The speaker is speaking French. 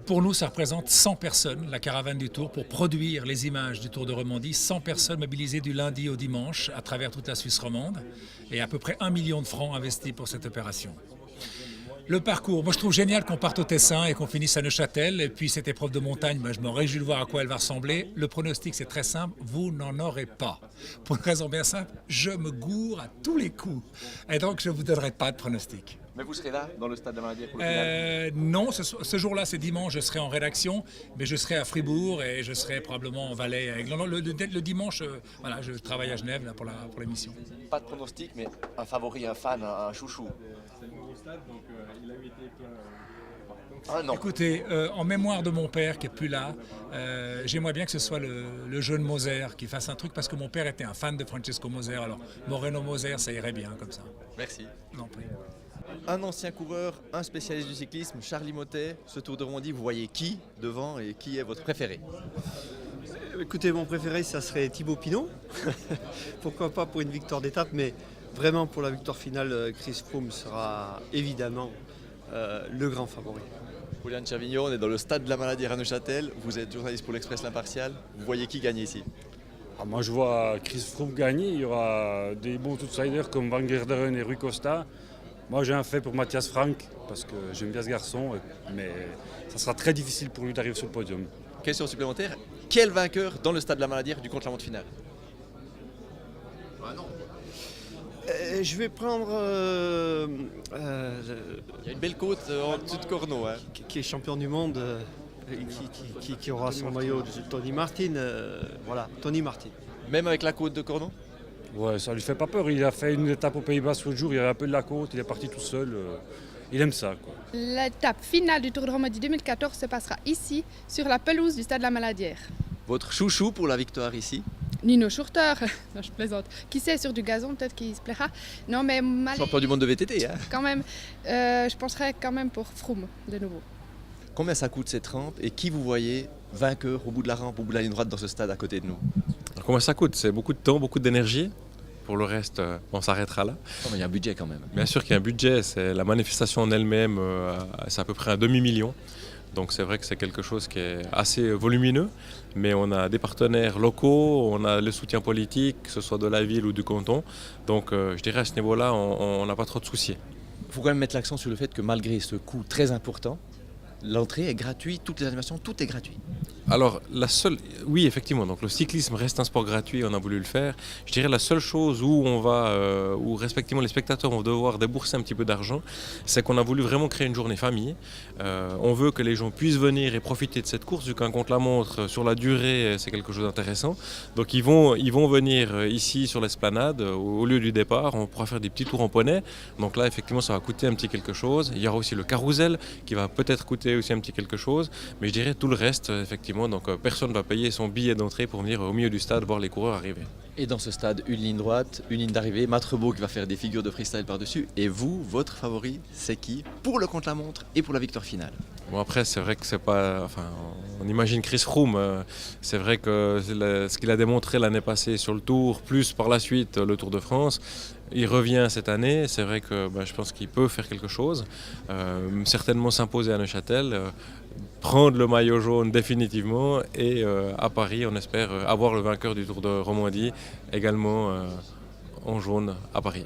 Pour nous, ça représente 100 personnes, la caravane du Tour, pour produire les images du Tour de Romandie. 100 personnes mobilisées du lundi au dimanche à travers toute la Suisse romande et à peu près 1 million de francs investis pour cette opération. Le parcours, moi je trouve génial qu'on parte au Tessin et qu'on finisse à Neuchâtel. Et puis cette épreuve de montagne, je me réjouis de voir à quoi elle va ressembler. Le pronostic c'est très simple, vous n'en aurez pas. Pour une raison bien simple, je me gourre à tous les coups. Et donc je ne vous donnerai pas de pronostic. Mais vous serez là, dans le stade de la Maladière pour le final? Non, ce jour-là, c'est dimanche, je serai en rédaction, mais je serai à Fribourg et je serai probablement en Valais. Le dimanche, voilà, je travaille à Genève là, pour l'émission. Pas de pronostic, mais un favori, un fan, un chouchou. Ah non. Écoutez, en mémoire de mon père qui n'est plus là, j'aimerais bien que ce soit le jeune Moser qui fasse un truc parce que mon père était un fan de Francesco Moser. Alors Moreno Moser, ça irait bien comme ça. Merci. Non, prie. Un ancien coureur, un spécialiste du cyclisme, Charlie Mottet. Ce Tour de Romandie, vous voyez qui devant et qui est votre préféré? Écoutez, mon préféré, ça serait Thibaut Pinot. Pourquoi pas pour une victoire d'étape, mais vraiment pour la victoire finale, Chris Froome sera évidemment le grand favori. Julian Chervigno, on est dans le stade de la Maladière à Neuchâtel. Vous êtes journaliste pour l'Express L'Impartial. Vous voyez qui gagner ici? Moi, je vois Chris Froome gagner. Il y aura des bons outsiders comme Van Garderen et Rui Costa. Moi, j'ai un fait pour Matthias Frank parce que j'aime bien ce garçon, mais ça sera très difficile pour lui d'arriver sur le podium. Question supplémentaire, quel vainqueur dans le stade de la Maladière du contre-la-montre final? Je vais prendre Il y a une belle côte en dessous de Corneau. Hein. qui est champion du monde, qui aura son maillot de Tony Martin. Voilà, Tony Martin. Même avec la côte de Corneau? Ouais, ça lui fait pas peur. Il a fait une étape aux Pays-Bas l'autre jour, il y avait un peu de la côte, il est parti tout seul. Il aime ça, quoi. L'étape finale du Tour de Romandie 2014 se passera ici, sur la pelouse du stade de la Maladière. Votre chouchou pour la victoire ici? Nino Schurter, non je plaisante. Qui sait, sur du gazon peut-être qu'il se plaira. Non mais Champion du monde de VTT, hein. quand même, je penserais quand même pour Froome de nouveau. Combien ça coûte cette rampe et qui vous voyez vainqueur au bout de la rampe, au bout de la ligne droite dans ce stade à côté de nous? Alors, combien ça coûte? C'est beaucoup de temps, beaucoup d'énergie. Pour le reste, on s'arrêtera là. Oh, mais il y a un budget quand même. Bien sûr qu'il y a un budget, c'est la manifestation en elle-même, c'est à peu près un demi-million. Donc c'est vrai que c'est quelque chose qui est assez volumineux, mais on a des partenaires locaux, on a le soutien politique, que ce soit de la ville ou du canton. Donc je dirais à ce niveau-là, on n'a pas trop de soucis. Il faut quand même mettre l'accent sur le fait que malgré ce coût très important, l'entrée est gratuite, toutes les animations, tout est gratuit. Alors, oui, effectivement, donc le cyclisme reste un sport gratuit, on a voulu le faire. Je dirais la seule chose où où respectivement les spectateurs vont devoir débourser un petit peu d'argent, c'est qu'on a voulu vraiment créer une journée famille. On veut que les gens puissent venir et profiter de cette course, vu qu'un contre-la-montre sur la durée, c'est quelque chose d'intéressant. Donc ils vont venir ici sur l'esplanade, au lieu du départ, on pourra faire des petits tours en poney. Donc là, effectivement, ça va coûter un petit quelque chose. Il y aura aussi le carrousel qui va peut-être coûter aussi un petit quelque chose, mais je dirais tout le reste, effectivement. Donc personne ne va payer son billet d'entrée pour venir au milieu du stade voir les coureurs arriver. Et dans ce stade, une ligne droite, une ligne d'arrivée, Matt Rebaud qui va faire des figures de freestyle par-dessus. Et vous, votre favori, c'est qui pour le contre-la-montre et pour la victoire finale? Bon, après, c'est vrai que c'est pas... Enfin, on imagine Chris Froome. C'est vrai que ce qu'il a démontré l'année passée sur le Tour, plus par la suite le Tour de France, il revient cette année. C'est vrai que je pense qu'il peut faire quelque chose. Certainement s'imposer à Neuchâtel, prendre le maillot jaune définitivement. Et à Paris, on espère avoir le vainqueur du Tour de Romandie également en jaune à Paris.